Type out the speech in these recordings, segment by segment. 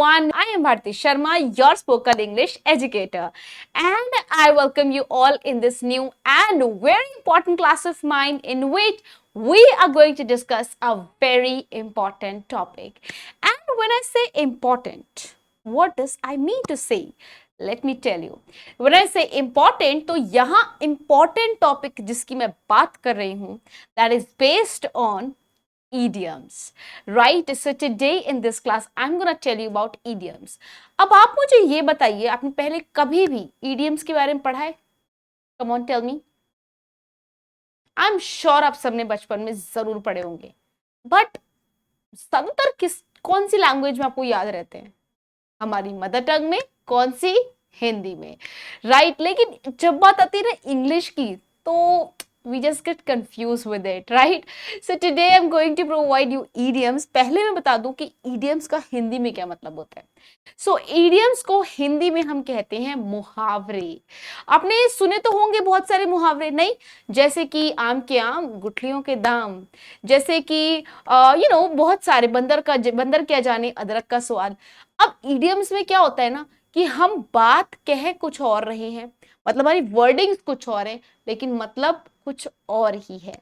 everyone, I am Bharti Sharma, your spoken English educator, and I welcome you all in this new and very important class of mine in which we are going to discuss a very important topic. And when I say important, what does I mean to say? Let me tell you. When I say important, तो यहाँ important topic जिसकी मैं बात कर रही हूँ, that is based on idioms, right? So today in this class I'm gonna tell you about idioms. अब आप मुझे ये बताइए, आपने पहले कभी भी idioms के बारे में पढ़ा है? Come on, tell me. I'm sure आप सबने बचपन में जरूर पढ़े होंगे, बट ज्यादातर कौन सी लैंग्वेज में आपको याद रहते हैं? हमारी मदर टंग में, कौन सी? हिंदी में, राइट? लेकिन जब बात आती है ना इंग्लिश की, तो we just get confused with it, right? So today I'm going to provide you idioms. पहले मैं बता दूं कि idioms का हिंदी में क्या मतलब होता है. So idioms को हिंदी में हम कहते हैं मुहावरे. आपने सुने तो होंगे बहुत सारे मुहावरे, नहीं? जैसे कि आम के आम, गुठलियों के दाम, जैसे कि बहुत सारे, बंदर क्या जाने अदरक का स्वाद. अब idioms में क्या होता है ना कि हम बात कह कुछ और रहे हैं, मतलब हमारी वर्डिंग्स कुछ और है, लेकिन मतलब कुछ और ही है.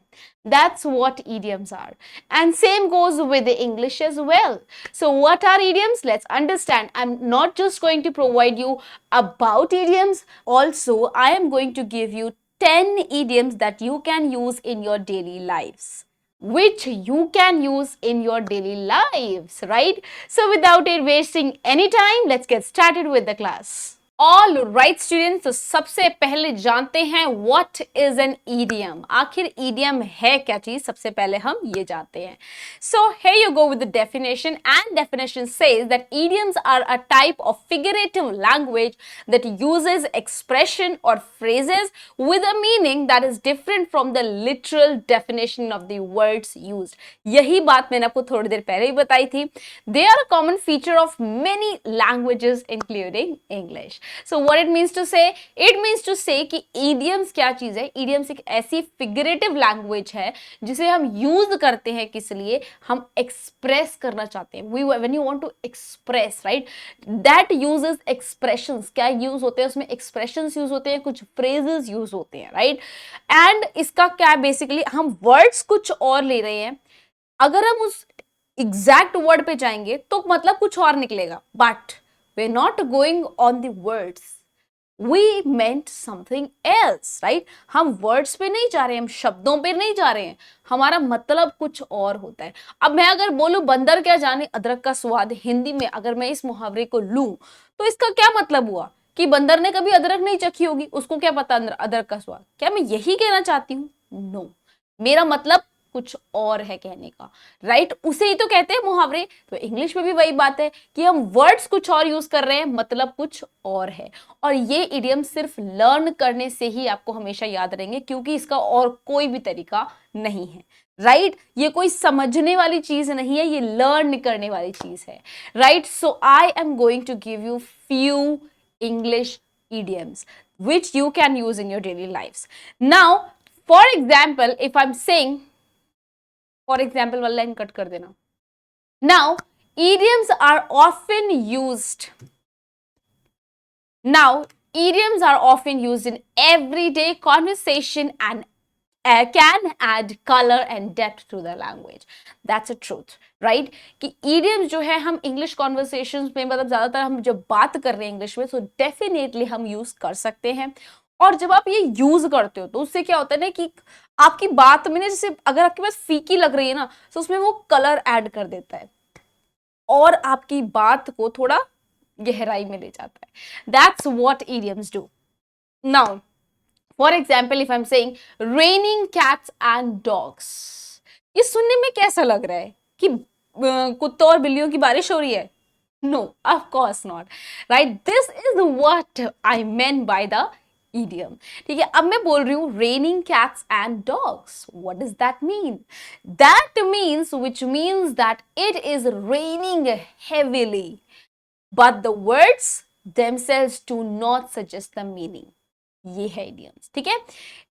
That's what idioms are. And same goes with the English as well. So what are idioms? Let's understand. I'm not just going to provide you about idioms. Also, I am going to give you 10 idioms that you can use in your daily lives. Which you can use in your daily lives, right? So without it wasting any time, let's get started with the class. All right students, तो सबसे पहले जानते हैं what is an idiom. आखिर idiom है क्या चीज, सबसे पहले हम ये जानते हैं. So here you go with the definition, and definition says that idioms are a type of figurative language that uses expression or phrases with a meaning that is different from the literal definition of the words used. यही बात मैंने आपको थोड़ी देर पहले ही बताई थी. They are a common feature of many languages including English. So what it means to say? It means to say कि idioms क्या चीज है? Idioms एक ऐसी figurative language है जिसे हम use करते हैं किस लिए? हम express करना चाहते हैं. When you want to express, right? That uses expressions. क्या use होते हैं उसमें? Expressions use होते हैं, कुछ phrases use होते हैं, right? And इसका क्या basically हम words कुछ और ले रहे हैं. अगर हम उस exact word पे जाएंगे तो मतलब कुछ और निकलेगा. But we're not going on the words. We meant something else, right? हम words पे नहीं जा रहे हैं, हम शब्दों पे नहीं जा रहे हैं, हमारा मतलब कुछ और होता है. अब मैं अगर बोलूं बंदर क्या जाने अदरक का स्वाद, हिंदी में अगर मैं इस मुहावरे को लूं तो इसका क्या मतलब हुआ कि बंदर ने कभी अदरक नहीं चखी होगी, उसको क्या पता अदरक का स्वाद. क्या मैं यही कहना चाहती हूँ? नो, मेरा मतलब कुछ और है कहने का, राइट? उसे ही तो कहते हैं मुहावरे. तो इंग्लिश में भी वही बात है कि हम वर्ड्स कुछ और यूज कर रहे हैं, मतलब कुछ और है. और ये इडियम सिर्फ लर्न करने से ही आपको हमेशा याद रहेंगे, क्योंकि इसका और कोई भी तरीका नहीं है, राइट? ये कोई समझने वाली चीज नहीं है, ये लर्न करने वाली चीज है, right? So I am going to give you few English idioms which you can use in your daily lives. Now, for example, if I'm saying, for example, वाला लाइन कट कर देना. Now, idioms are often used. Now, idioms are often used in everyday conversation and can add color and depth to the language. That's a truth, right? कि idioms जो है हम English conversations में, मतलब ज्यादातर हम जब बात कर रहे हैं इंग्लिश में, तो डेफिनेटली हम यूज कर सकते हैं. और जब आप ये यूज करते हो तो उससे क्या होता है ना कि आपकी बात में ना, जैसे अगर आपके पास फीकी लग रही है ना, तो उसमें वो कलर ऐड कर देता है और आपकी बात को थोड़ा गहराई में ले जाता है. That's what idioms do. Now, for example, if I'm saying raining cats and dogs, ये सुनने में कैसा लग रहा है कि कुत्तों और बिल्लियों की बारिश हो रही है? No, of course not, right? This is what I meant by the idiom. ठीक है, अब मैं बोल रही हूँ raining cats and dogs. What does that mean? That means, which means that it is raining heavily, but the words themselves do not suggest the meaning. ये है idioms, ठीक है?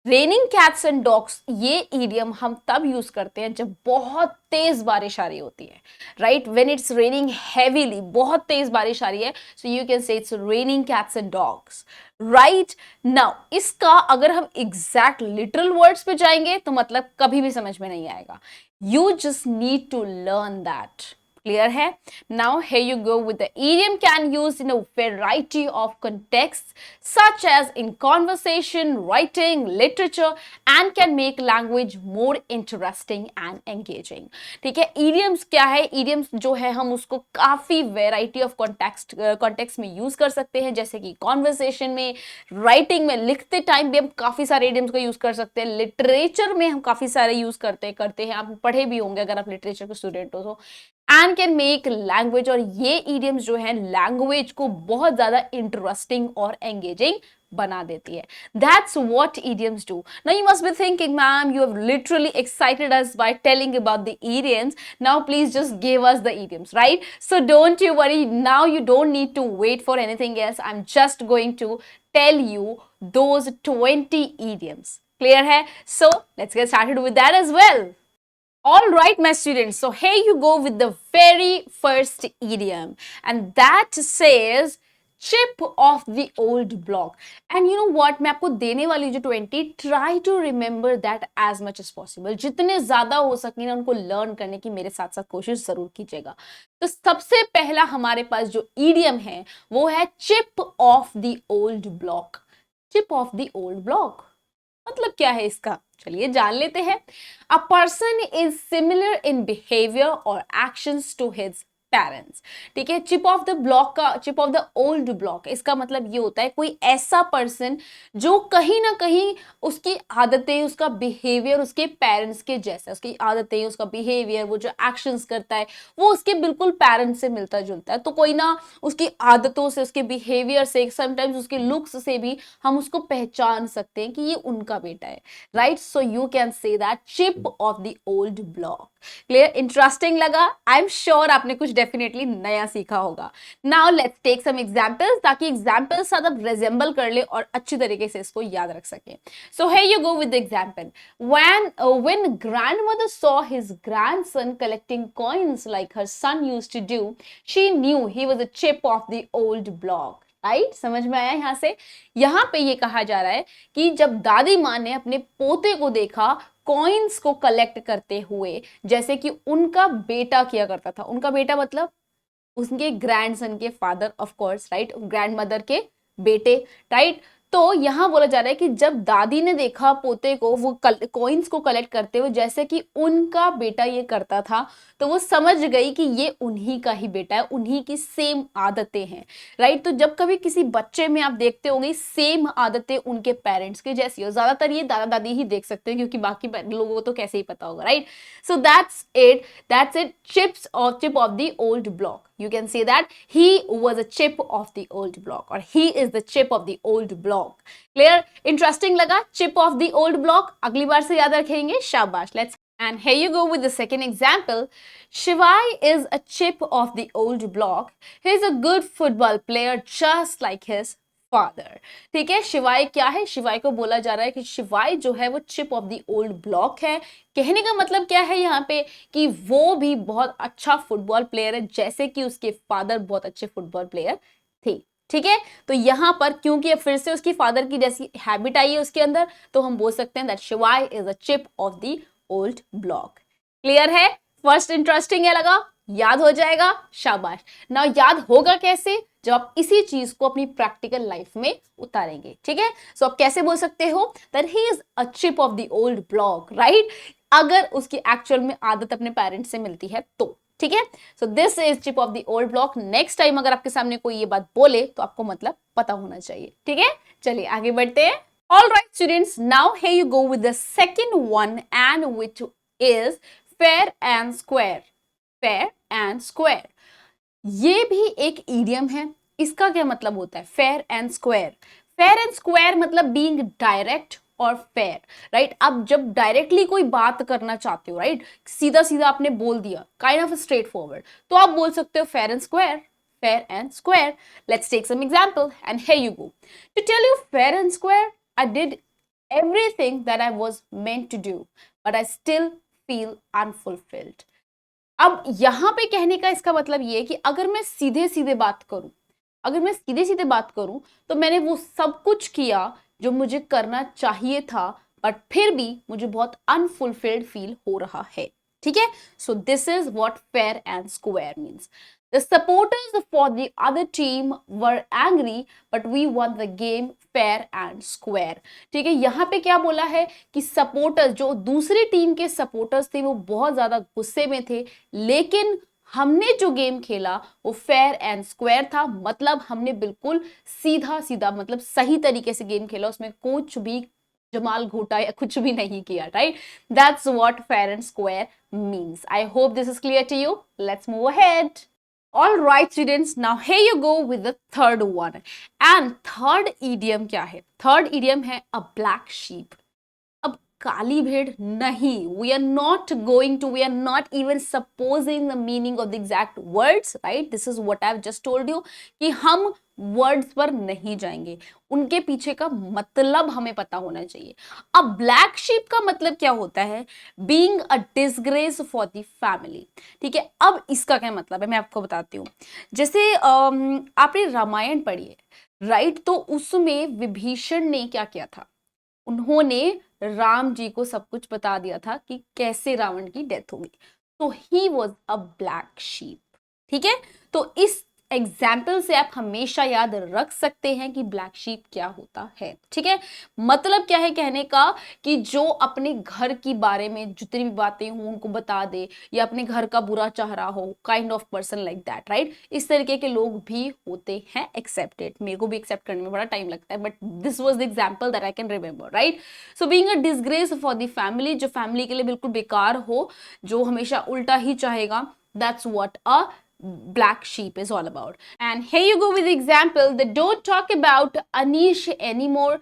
रेनिंग कैट्स एंड डॉग्स, ये idiom हम तब use करते हैं जब बहुत तेज बारिश आ रही होती है, right? When it's raining heavily, बहुत तेज बारिश आ रही है, सो यू कैन से it's raining cats and dogs, right? Now इसका अगर हम एग्जैक्ट लिटरल वर्ड्स पे जाएंगे तो मतलब कभी भी समझ में नहीं आएगा. You just need to learn that. Clear है? Now here you go with the idiom can used in a variety of contexts such as in conversation, writing, literature and can make language more interesting and engaging. ठीक है? idioms क्या है? idioms जो है हम उसको काफी variety of context में यूज कर सकते हैं, जैसे कि conversation में, writing में, लिखते टाइम भी हम काफी सारे idioms को यूज कर सकते हैं, literature में हम काफी सारे यूज करते हैं, आप पढ़े भी होंगे अगर आप लिटरेचर के स्टूडेंट हो तो. एंड कैन मेक लैंग्वेज, और ये इडियम्स जो है लैंग्वेज को बहुत ज्यादा इंटरेस्टिंग और एंगेजिंग बना देती है. That's what idioms do. Now you must be thinking, ma'am, you have literally excited us by telling about the idioms. Now please just give us the idioms, right? So don't you worry. Now you don't need to wait for anything else. I'm just going to tell you those 20 idioms. Clear hai? So let's get started with that as well. All right, my students. So here you go with the very first idiom, and that says chip off the old block. And you know what? मैं आपको देने वाली जो 20, try to remember that as much as possible. जितने ज्यादा हो सके ना उनको लर्न करने की मेरे साथ साथ कोशिश जरूर कीजिएगा. तो सबसे पहला हमारे पास जो idiom है वो है chip off the old block. Chip off the old block. मतलब क्या है इसका? चलिए जान लेते हैं. A person is similar in behaviour और एक्शंस टू हिज पेरेंट्स. ठीक है? चिप ऑफ द ब्लॉक का, chip off the old block, इसका मतलब ये होता है कोई ऐसा पर्सन जो कहीं ना कहीं उसकी आदतें, उसका बिहेवियर उसके पेरेंट्स के जैसा, उसकी आदतें, उसका बिहेवियर, वो जो एक्शंस करता है वो उसके बिल्कुल पेरेंट्स से मिलता जुलता है. तो कोई ना उसकी आदतों से, उसके बिहेवियर से, समटाइम्स उसके लुक्स से भी हम उसको पहचान सकते हैं कि ये उनका बेटा है, right? So you can say that chip off the old block. Clear? Interesting लगा? आई एम श्योर आपने कुछ डेफिनेटली नया सीखा होगा. Now let's take some examples, ताकि एग्जांपल्स साथ आप रिजेंबल कर ले और अच्छी तरीके से इसको याद रख सके. So here you go with the example. when grandmother saw his grandson collecting coins like her son used to do, she knew he was a chip of the old block. Right? समझ में आया? यहां से यहां पे ये कहा जा रहा है कि जब दादी माँ ने अपने पोते को देखा कॉइन्स को कलेक्ट करते हुए, जैसे कि उनका बेटा किया करता था. उनका बेटा मतलब उनके ग्रैंडसन के father, of course, right? Grandmother के बेटे, राइट? तो यहां बोला जा रहा है कि जब दादी ने देखा पोते को वो कॉइन्स को कलेक्ट करते हुए जैसे कि उनका बेटा ये करता था, तो वो समझ गई कि ये उन्हीं का ही बेटा है, उन्हीं की सेम आदतें हैं, राइट? तो जब कभी किसी बच्चे में आप देखते होंगे सेम आदतें उनके पेरेंट्स के जैसी हो, ज्यादातर ये दादा दादी ही देख सकते हैं क्योंकि बाकी लोगों को तो कैसे ही पता होगा, right? So that's it chip off the old block. You can say that he was a chip of the old block, or he is the chip of the old block. Clear? Interesting लगा? Chip of the old block. अगली बार से याद रखेंगे. शाबाश. Let's. And here you go with the second example. Shivai is a chip of the old block. He is a good football player just like his father. ठीक है? शिवाय क्या है? शिवाय को बोला जा रहा है कि शिवाय जो है वो chip off the old block है. कहने का मतलब क्या है यहाँ पे कि वो भी बहुत अच्छा फुटबॉल प्लेयर है, जैसे कि उसके फादर बहुत अच्छे फुटबॉल प्लेयर थे. ठीक है? तो यहां पर क्योंकि फिर से उसकी फादर की जैसी हैबिट आई है उसके अंदर, तो हम बोल सकते हैं दैट शिवाय is a chip off the old block. Clear है? फर्स्ट इंटरेस्टिंग है लगा? याद हो जाएगा? शाबाश. नाउ याद होगा कैसे? जब आप इसी चीज को अपनी प्रैक्टिकल लाइफ में उतारेंगे. ठीक है? सो आप कैसे बोल सकते हो that he is a chip off the old block, right? अगर उसकी एक्चुअल में आदत अपने पेरेंट्स से मिलती है तो. ठीक है? So this is chip off the old block. Next time अगर आपके सामने कोई ये बात बोले तो आपको मतलब पता होना चाहिए. ठीक है? चलिए आगे बढ़ते हैं. All right, students. Now here you go with the second one, and which is fair and square. Fair and square. ये भी एक इडियम है. इसका क्या मतलब होता है? Fair and square. Fair and square मतलब बीइंग डायरेक्ट और फेयर, राइट? अब जब डायरेक्टली कोई बात करना चाहते हो, राइट, सीधा सीधा आपने बोल दिया, काइंड ऑफ स्ट्रेट फॉरवर्ड, तो आप बोल सकते हो fair and square. Fair and square. Let's take some example, and here you go. To tell you fair and square, I did everything that I was meant to do, but I still feel unfulfilled. अब यहां पे कहने का इसका मतलब ये है कि अगर मैं सीधे सीधे बात करूं, अगर मैं सीधे सीधे बात करूं तो मैंने वो सब कुछ किया जो मुझे करना चाहिए था, बट फिर भी मुझे बहुत अनफुलफिल्ड फील हो रहा है. ठीक है, so this is what fair and square means. The supporters for the other team were angry, but we won the game fair and square. ठीक है, यहाँ पे क्या बोला है कि सपोर्टर्स, जो दूसरी टीम के सपोर्टर्स थे, वो बहुत ज्यादा गुस्से में थे, लेकिन हमने जो गेम खेला वो फेयर एंड स्क्वायर था. मतलब हमने बिल्कुल सीधा सीधा, मतलब सही तरीके से गेम खेला, उसमें कुछ भी जमाल घोटा या कुछ भी नहीं किया. Right, that's what fair and square means. I hope this is clear to you. Let's move ahead. All right, students, now here you go with the third one. And third idiom क्या है? Third idiom है a black sheep. अब काली भेड़ नहीं. We are not going to, we are not even supposing the meaning of the exact words, right? This is what I've just told you, कि हम words पर नहीं जाएंगे, उनके पीछे का मतलब हमें पता होना चाहिए. अब ब्लैक शीप का मतलब क्या होता है? Being a disgrace for the family. ठीक है, अब इसका क्या मतलब है मैं आपको बताती हूँ. जैसे आपने रामायण पढ़ी है, राइट? तो उसमें विभीषण ने क्या किया था? उन्होंने राम जी को सब कुछ बता दिया था कि कैसे रावण की डेथ होगी. तो he was a black sheep. ठीक है, तो इस एग्जाम्पल से आप हमेशा याद रख सकते हैं कि ब्लैक शीप क्या होता है. ठीक है, मतलब क्या है कहने का कि जो अपने घर की बारे में जितनी भी बातें हों उनको बता दे, या अपने घर का बुरा चाह रहा हो, kind of person like that. Right, इस तरीके के लोग भी होते हैं. एक्सेप्टेड, मेरे को भी एक्सेप्ट करने में बड़ा टाइम लगता है, but this was the example that I can remember. Right, so being a disgrace for the family, जो फैमिली के लिए बिल्कुल बेकार हो, जो हमेशा उल्टा ही चाहेगा, that's what a black sheep is all about. And here you go with the example that don't talk about Anish anymore.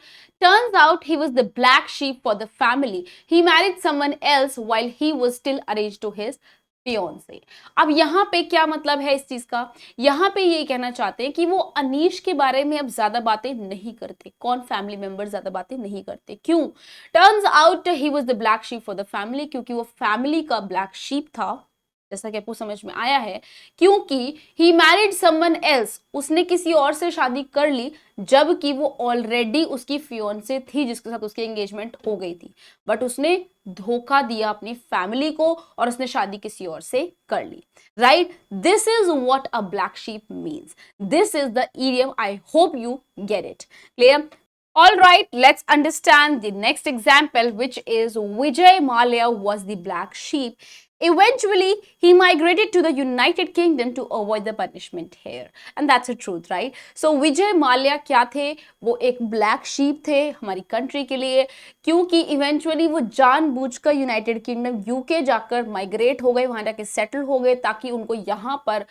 Turns out he was the black sheep for the family. He married someone else while he was still arranged to his fiance. अब यहाँ पे क्या मतलब है इस चीज का? यहाँ पे ये कहना चाहते हैं कि वो अनीश के बारे में अब ज्यादा बातें नहीं करते. कौन? फैमिली मेंबर ज्यादा बातें नहीं करते. क्यों? Turns out he was the black sheep for the family, क्योंकि वो फैमिली का ब्लैक शीप था, जैसा कि आपको समझ में आया है. क्योंकि ही मैरिड समवन एल्स, उसने किसी और से शादी कर ली, जबकि वो ऑलरेडी उसकी फियोंसे थी जिसके साथ उसकी एंगेजमेंट हो गई थी, बट उसने धोखा दिया अपनी फैमिली को और उसने शादी किसी और से कर ली. Right, this is what a black sheep means. This is the idiom. I hope you get it. Clear? All right, let's understand the next example, which is Vijay Mallya was the black sheep. Eventually, he migrated to the United Kingdom to avoid the punishment here. And that's the truth, right? So, Vijay Mallya क्या थे? वो एक black sheep थे हमारी country के लिए, क्योंकि eventually वो जानबूझकर United Kingdom UK जाकर migrate हो गए, वहाँ जाके settle हो गए, ताकि उनको यहाँ पर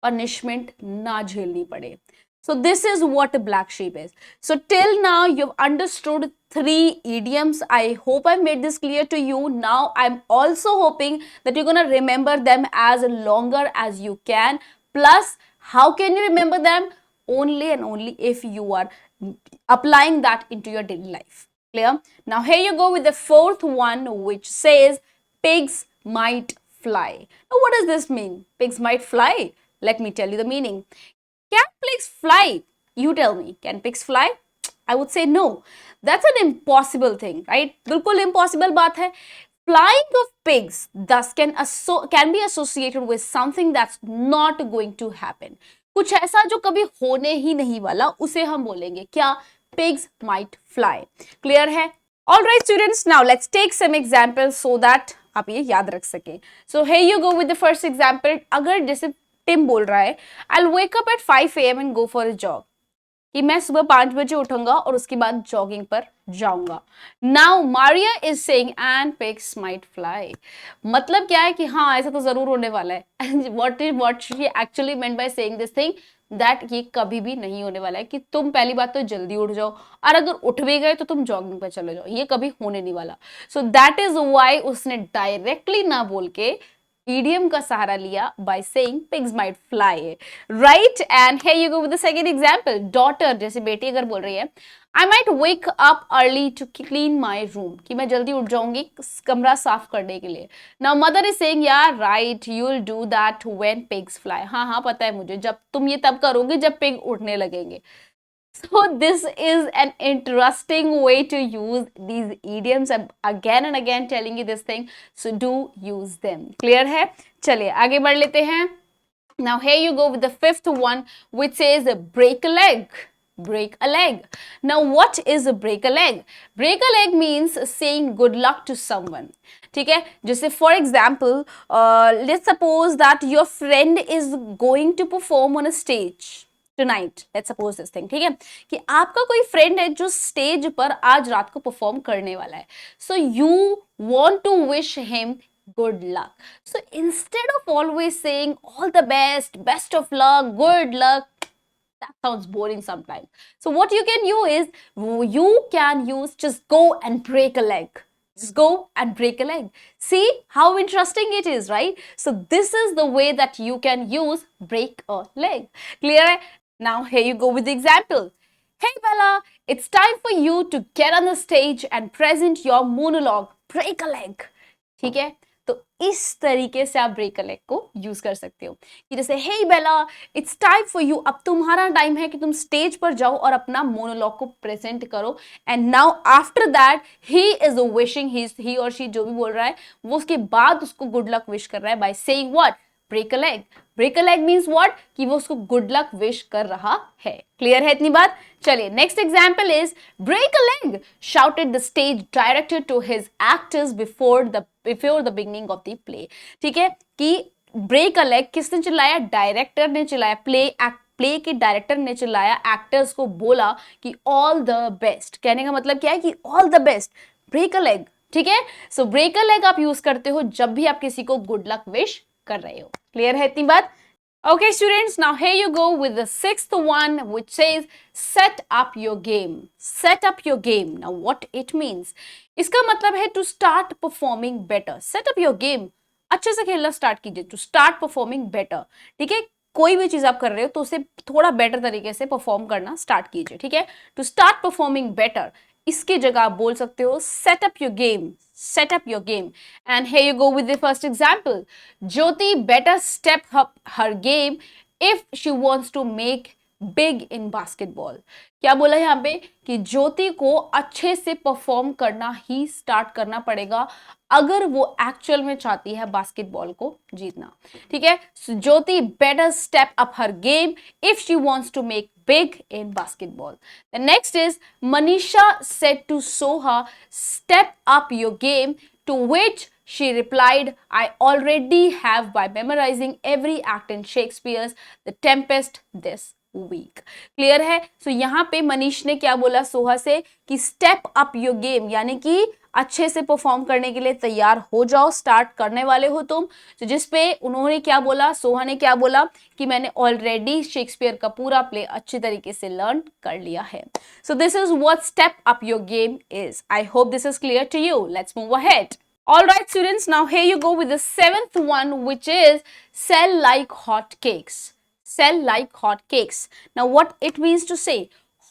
punishment ना झेलनी पड़े. So this is what a black sheep is. So till now you've understood 3 idioms. I hope I made this clear to you. Now I'm also hoping that you're going to remember them as longer as you can. Plus, how can you remember them? Only and only if you are applying that into your daily life. Clear? Now here you go with the 4th one, which says pigs might fly. Now what does this mean? Pigs might fly? Let me tell you the meaning. Can pigs fly? You tell me. Can pigs fly? I would say no. That's an impossible thing, right? बिल्कुल impossible बात है. Flying of pigs thus can be associated with something that's not going to happen. कुछ ऐसा जो कभी होने ही नहीं वाला, उसे हम बोलेंगे क्या? Pigs might fly. Clear है? All right, students. Now let's take some examples so that आप ये याद रख सकें. So here you go with the first example. अगर जैसे टिम बोल रहा है, I'll wake up at 5 AM and go for a jog. कि मैं सुबह 5 बजे उठूंगा और उसके बाद जॉगिंग पर जाऊंगा. Now Maria is saying and pigs might fly. मतलब क्या है कि हाँ ऐसा तो जरूर होने वाला है. What she actually meant by saying this thing, that ये कभी भी नहीं होने वाला है कि तुम पहली बात तो जल्दी उठ जाओ, और अगर उठ भी गए तो तुम जॉगिंग पर चले जाओ. ये कभी होने नहीं वाला. सो दैट इज व्हाई उसने डायरेक्टली ना बोल के idiom का सहारा लिया by saying pigs might fly. Right? And here you go with the second example. Daughter, जैसे बेटी अगर बोल रही है, I might wake up early to clean my room. कि मैं जल्दी उठ जाऊंगी कमरा साफ करने के लिए. Now mother is saying, yeah, right, you'll do that when pigs fly. हाँ हाँ पता है मुझे, जब तुम ये तब करोगे जब पिग उड़ने लगेंगे. So this is an interesting way to use these idioms. I'm again and again telling you this thing. So do use them. Clear है? चलिए आगे बढ़ लेते हैं. Now here you go with the fifth one, which says break a leg. Break a leg. Now what is a break a leg? Break a leg means saying good luck to someone. ठीक है, जैसे for example, let's suppose that your friend is going to perform on a stage tonight. Let's suppose this thing. ठीक है, कि आपका कोई friend है जो stage पर आज रात को perform करने वाला है. So you want to wish him good luck. So instead of always saying all the best, best of luck, good luck, that sounds boring sometimes. So what you can use just go and break a leg. Just go and break a leg. See how interesting it is, right? So this is the way that you can use break a leg. Clear? Now here you go with the example. Hey Bella, it's time for you to get on the stage and present your monologue. Break a leg. ठीक है, तो इस तरीके से आप break a leg को use कर सकते हो कि जैसे हे बेला, इट्स टाइम फॉर यू, अब तुम्हारा टाइम है कि तुम स्टेज पर जाओ और अपना मोनोलॉग को प्रेजेंट करो. And now after that he is wishing, he और शी जो भी बोल रहा है वो उसके बाद उसको गुड लक विश कर रहा है by saying what, break a leg. Break a leg means what, कि वो उसको गुड लक विश कर रहा है. क्लियर है इतनी बात? चलिए next example is break a leg shouted the stage director to his actors before the beginning of the play. ठीक है, कि ब्रेक अ लेग किसने चिल्लाया? डायरेक्टर ने चिल्लाया. प्ले के डायरेक्टर ने चिल्लाया, एक्टर्स को बोला कि ऑल द बेस्ट. कहने का मतलब क्या है कि all the best, break a leg. ठीक है, सो ब्रेक अ लेग आप यूज करते हो जब भी आप किसी को गुड लक विश कर रहे हो. क्लियर है इतनी बात? Okay students, now here you go with the sixth one, which says set up your game. Set up your game. Now what it means? इसका मतलब है to start performing better. Set up your game. अच्छे से खेलना start कीजिए. To start performing better. ठीक है, कोई भी चीज आप कर रहे हो तो उसे थोड़ा बेटर तरीके से परफॉर्म करना स्टार्ट कीजिए. ठीक है, टू स्टार्ट परफॉर्मिंग बेटर, इसकी जगह आप बोल सकते हो set up your game. Set up your game. And here you go with the first example. Jyoti better step up her game if she wants to make big in basketball. क्या बोला यहाँ पे कि ज्योति को अच्छे से परफॉर्म करना ही start करना पड़ेगा अगर वो एक्चुअल में चाहती है बास्केटबॉल को जीतना. ठीक है, ज्योति better step up her game if she wants to make big in basketball. The next is Manisha said to Soha, step up your game, to which she replied, I already have by memorizing every act in Shakespeare's The Tempest this week. Clear है? सो यहाँ पे मनीष ने क्या बोला सोहा से कि step up your game, यानी कि अच्छे से परफॉर्म करने के लिए तैयार हो जाओ, स्टार्ट करने वाले हो तुम. तो जिस पे उन्होंने क्या बोला, सोहा ने क्या बोला कि मैंने ऑलरेडी शेक्सपियर का पूरा प्ले अच्छी तरीके से लर्न कर लिया है. So this is what step up your game is. I hope this is clear to you. Let's move ahead. All right students, now here you go with the seventh one, which is sell like hot cakes. Sell like hot cakes. Now what it means to say,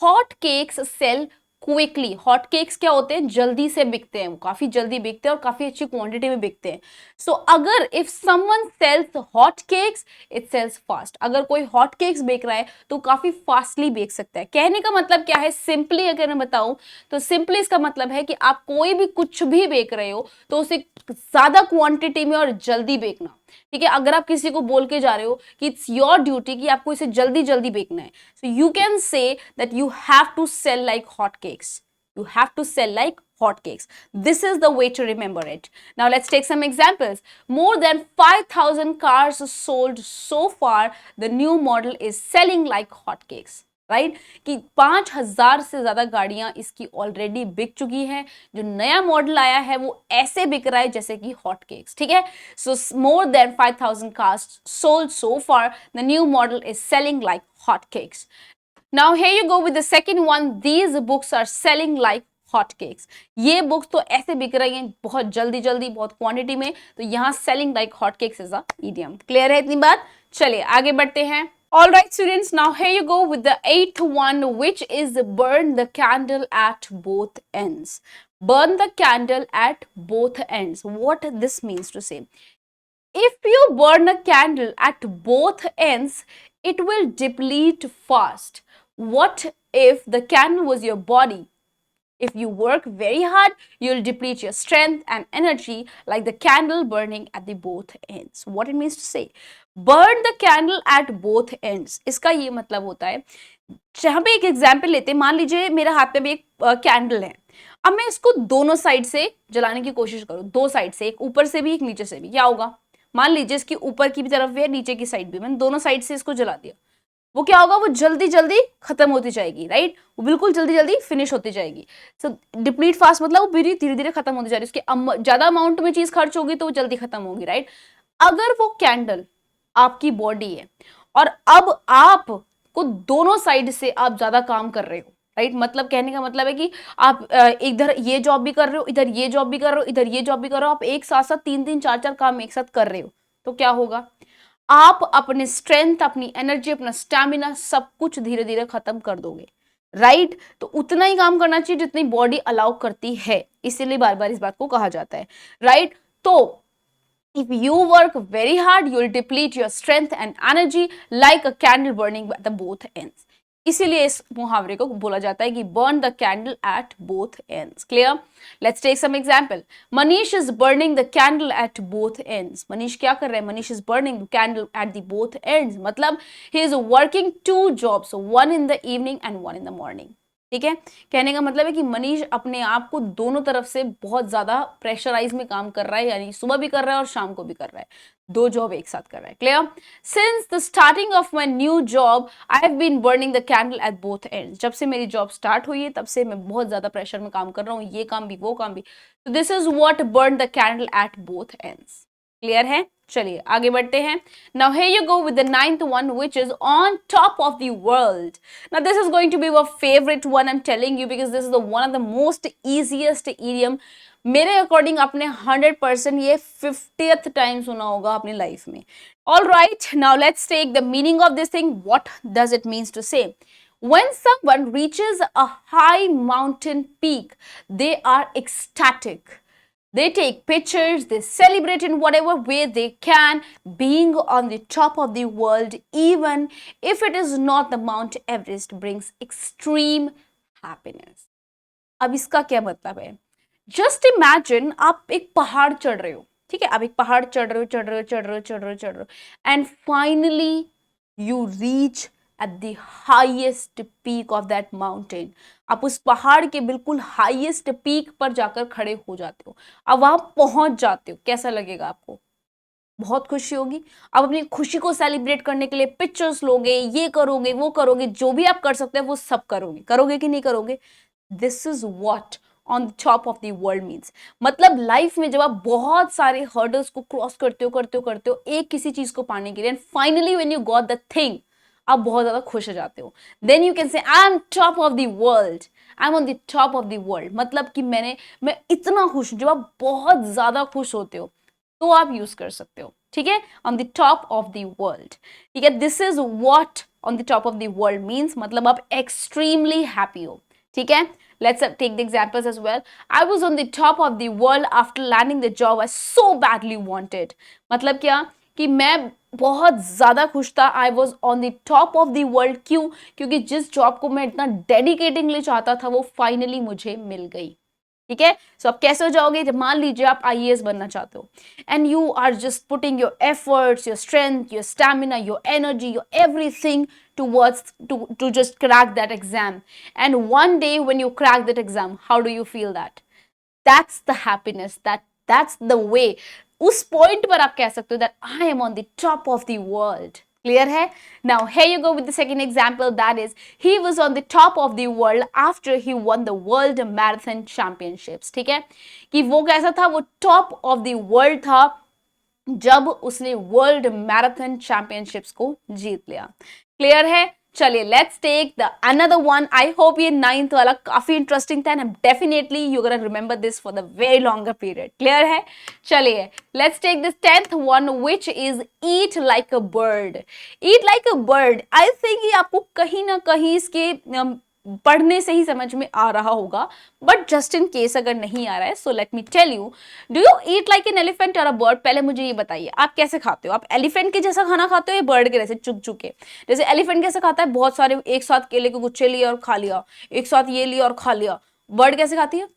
hot cakes sell quickly. Hot cakes क्या होते हैं? जल्दी से बिकते हैं, काफी जल्दी बिकते हैं और काफी अच्छी क्वांटिटी में बिकते हैं. सो अगर if someone sells hot cakes, it sells fast. अगर कोई हॉट केक्स बेच रहा है तो काफी फास्टली बेच सकता है. कहने का मतलब क्या है? सिंपली अगर मैं बताऊं तो सिंपली इसका मतलब है कि आप कोई भी कुछ भी बेच रहे हो तो उसे ज्यादा क्वांटिटी में और जल्दी बेचना. ठीक है, अगर आप किसी को बोल के जा रहे हो कि इट्स योर ड्यूटी कि आपको इसे जल्दी जल्दी बेचना है, so you can say that you have to sell like hot cakes. You have to sell like hot cakes. This is the way to remember it. Now let's take some examples. More than 5,000 cars sold so far. The new model is selling like hot cakes. Right कि 5,000 से ज्यादा गाड़ियां इसकी already बिक चुकी हैं. जो नया मॉडल आया है वो ऐसे बिक रहा है जैसे कि हॉट केक्स. ठीक है, so more than 5,000 cars sold so far. The new model is selling like hot cakes. Now here you go with the second one. These books are selling like hot cakes. ये books तो ऐसे बिक रही हैं बहुत जल्दी जल्दी, बहुत क्वांटिटी में. तो यहाँ selling like hot cakes is a idiom. Clear है इतनी बात? चलिए आगे बढ़ते हैं. All right, students, now here you go with the eighth one, which is burn the candle at both ends. Burn the candle at both ends. What this means to say? If you burn a candle at both ends, it will deplete fast. What if the candle was your body? If you work very hard, you'll deplete your strength and energy like the candle burning at the both ends. What it means to say? Burn the candle at both ends. इसका ये मतलब होता है, जहां पे एक example लेते हैं, मान लीजिए मेरे हाथ में भी एक कैंडल है, अब मैं इसको दोनों साइड से जलाने की कोशिश करूं, दो साइड से, एक ऊपर से भी एक नीचे से भी, क्या होगा? मान लीजिए इसकी ऊपर की भी तरफ भी है, नीचे की साइड भी, मैंने दोनों साइड से इसको जला दिया, वो क्या होगा? वो जल्दी जल्दी खत्म होती जाएगी, राइट? वो बिल्कुल जल्दी जल्दी फिनिश होती जाएगी। सो डिप्लीट फास्ट मतलब वो धीरे धीरे खत्म होती जा रही है, उसके ज्यादा अमाउंट में चीज खर्च होगी तो वो जल्दी खत्म होगी, राइट? अगर वो कैंडल आपकी बॉडी है और अब आप को दोनों साइड से आप ज्यादा काम कर रहे हो, राइट? मतलब कहने का मतलब है कि आप इधर ये जॉब भी कर रहे हो, इधर ये जॉब भी कर रहे हो, इधर ये जॉब भी कर रहे हो, आप एक साथ साथ तीन तीन चार चार काम एक साथ कर रहे हो, तो क्या होगा? आप अपने स्ट्रेंथ, अपनी एनर्जी, अपना स्टैमिना सब कुछ धीरे धीरे खत्म कर दोगे, राइट? तो उतना ही काम करना चाहिए जितनी बॉडी अलाउ करती है, इसीलिए बार बार इस बात को कहा जाता है, राइट? तो if you work very hard, you will deplete your strength and energy like a candle burning at the both ends. इसीलिए इस मुहावरे को बोला जाता है कि burn the candle at both ends. Clear? Let's take some example. Manish is burning the candle at both ends. Manish क्या कर रहा है? Manish is burning the candle at the both ends. मतलब he is working two jobs, one in the evening and one in the morning. ठीक है? कहने का मतलब है कि मनीष अपने आप को दोनों तरफ से बहुत ज्यादा प्रेशराइज में काम कर रहा है, यानी सुबह भी कर रहा है और शाम को भी कर रहा है, दो जॉब एक साथ कर रहा है। Clear? Since the starting of my new job I have been burning the candle at both ends. जब से मेरी जॉब स्टार्ट हुई है तब से मैं बहुत ज्यादा प्रेशर में काम कर रहा हूँ, ये काम भी वो काम भी। तो this is what burn the candle at both ends. Clear है? चलिए आगे बढ़ते हैं। Now here you go with the ninth one, which is on top of the world. Now this is going to be your favourite one, I am telling you, because this is the one of the most easiest idiom. मेरे according आपने 100% ये 50th time सुना होगा अपनी life में। All right, now let's take the meaning of this thing. What does it means to say? When someone reaches a high mountain peak, they are ecstatic. They take pictures, they celebrate in whatever way they can, being on the top of the world, even if it is not the Mount Everest, brings extreme happiness. अब इसका क्या मतलब है? Just imagine आप एक पहाड़ चढ़ रहे हो, ठीक है? आप एक पहाड़ चढ़ रहे हो, चढ़ रहे हो, चढ़ रहे हो, चढ़ रहे हो, चढ़ रहे हो, and finally you reach at the highest peak of that mountain. आप उस पहाड़ के बिल्कुल हाईएस्ट पीक पर जाकर खड़े हो जाते हो, अब वहां पहुंच जाते हो, कैसा लगेगा आपको? बहुत खुशी होगी। आप अपनी खुशी को सेलिब्रेट करने के लिए पिक्चर्स लोगे, ये करोगे, वो करोगे, जो भी आप कर सकते हैं वो सब करोगे। करोगे कि नहीं करोगे? This is what on the top of the world means. मतलब लाइफ में जब आप बहुत सारे हर्डल्स को क्रॉस करते हो करते हो करते हो एक किसी चीज को पाने के लिए, and finally when you got the thing, आप बहुत ज्यादा खुश हो जाते हो। Then you can say I am top of the world, I am on the top of the world. मतलब कि मैं इतना खुश हूं। जब आप बहुत ज्यादा खुश होते हो तो आप यूज कर सकते हो, ठीक है? On the top of the world, ठीक है? This is what on the top of the world means, मतलब आप एक्सट्रीमली हैप्पी हो, ठीक है? Let's take the examples as well. I was on the top of the world after landing the job I so badly wanted. मतलब क्या कि मैं बहुत ज्यादा खुश था। I was on the top of the world. क्यों? क्योंकि जिस जॉब को मैं इतना डेडिकेटिंगली चाहता था वो फाइनली मुझे मिल गई, ठीक है? सो आप कैसे हो जाओगे? जब मान लीजिए आप आईएएस बनना चाहते हो and you are just putting your efforts, your strength, your stamina, your energy, your everything towards to just crack that exam, and one day when you crack that exam, how do you feel that? That's the happiness, that's the way. उस point पर आप कह सकते हो that I am on the top of the world. Clear है? Now here you go with the second example, that is he was on the top of the world after he won the world marathon championships. ठीक है? कि वो कैसा था? वो top of the world था जब उसने वर्ल्ड मैराथन चैंपियनशिप्स को जीत लिया। क्लियर है? चलिए let's take the another one. I hope ये 9th वाला काफी इंटरेस्टिंग था and definitely you gonna remember this for the very longer period. Clear है? चलिए let's take this 10th one which is eat like a bird. Eat like a bird, I think ये आपको कहीं ना कहीं इसके पढ़ने से ही समझ में आ रहा होगा, बट जस्ट इन केस अगर नहीं आ रहा है, so let me tell you. Do you eat like an elephant और अ बर्ड? पहले मुझे ये बताइए, आप कैसे खाते हो? आप एलिफेंट के जैसा खाना खाते हो या बर्ड के जैसे चुग चुग के? जैसे एलिफेंट कैसे खाता है, बहुत सारे एक साथ केले के गुच्छे लिए और खा लिया, एक साथ ये लिया और खा लिया. बर्ड कैसे खाती है?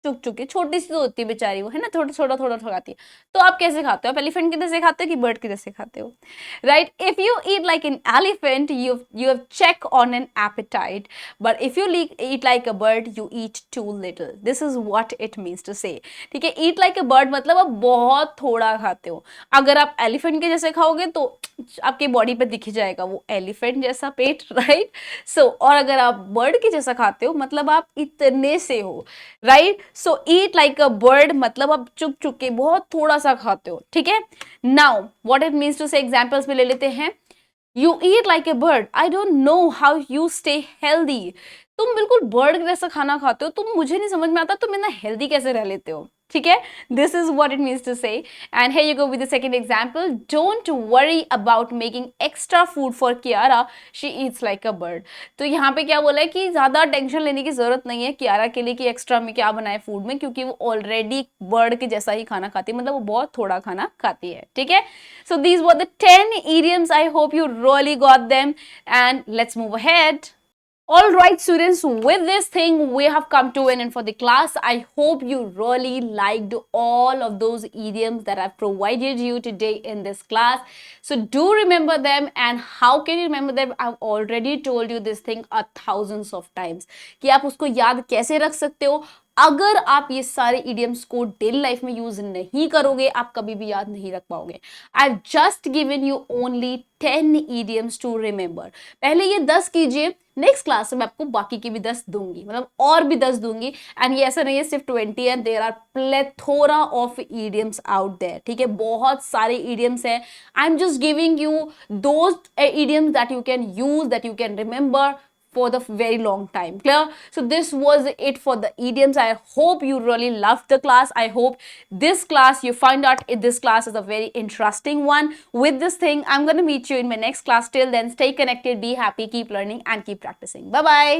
चुक चुकी, छोटी सी तो होती है बेचारी वो, है ना, थोड़ा थोड़ा थोड़ा थोड़ा खाती है. तो आप कैसे खाते हो? आप एलिफेंट के जैसे खाते हो कि बर्ड के जैसे खाते हो? Right. If you eat like an elephant you have check on an appetite, but if you eat like a bird you eat too little. This is what it means to say. ठीक है, ईट like a bird मतलब आप बहुत थोड़ा खाते हो. अगर आप एलिफेंट के जैसे खाओगे तो आपके बॉडी पे दिख जाएगा वो एलिफेंट जैसा पेट, राइट. सो और अगर आप बर्ड के जैसा खाते हो मतलब आप इतने से हो, right. So eat like a bird मतलब आप चुप चुप के बहुत थोड़ा सा खाते हो. ठीक है. Now what it means to say examples में ले लेते हैं. You eat like a bird, I don't know how you stay healthy. तुम बिल्कुल बर्ड जैसा खाना खाते हो, तुम मुझे नहीं समझ में आता तुम इतना हेल्दी कैसे रह लेते हो. ठीक है, this is what it means to say. And here you go with the second example. Don't worry about making extra food for Kiara, she eats like a bird. तो यहाँ पे क्या बोला है कि ज्यादा टेंशन लेने की जरूरत नहीं है कियारा के लिए कि एक्स्ट्रा में क्या बनाए फूड में, क्योंकि वो ऑलरेडी बर्ड के जैसा ही खाना खाती है, मतलब वो बहुत थोड़ा खाना खाती है. ठीक है. So these were the 10 idioms. I hope you really got them. And let's move ahead. All right, students, with this thing, we have come to an end for the class. I hope you really liked all of those idioms that I've provided you today in this class. So do remember them. And how can you remember them? I've already told you this thing thousands of times. कि आप उसको याद कैसे रख सकते हो. अगर आप ये सारे इडियम्स को डेली लाइफ में यूज नहीं करोगे आप कभी भी याद नहीं रख पाओगे. I just given you only 10 idioms to remember. पहले ये 10 कीजिए, नेक्स्ट क्लास में आपको बाकी की भी 10 दूंगी, मतलब और भी 10 दूंगी. एंड ये ऐसा नहीं है सिर्फ 20 है, there are plethora of idioms out there. ठीक है, बहुत सारे इडियम्स हैं. I am just giving you those idioms that you can use, that you can remember for the very long time. Clear? So this was it for the idioms. I hope you really loved the class. I hope this class you find out this class is a very interesting one. With this thing I'm going to meet you in my next class. Till then, stay connected, be happy, keep learning and keep practicing. Bye bye.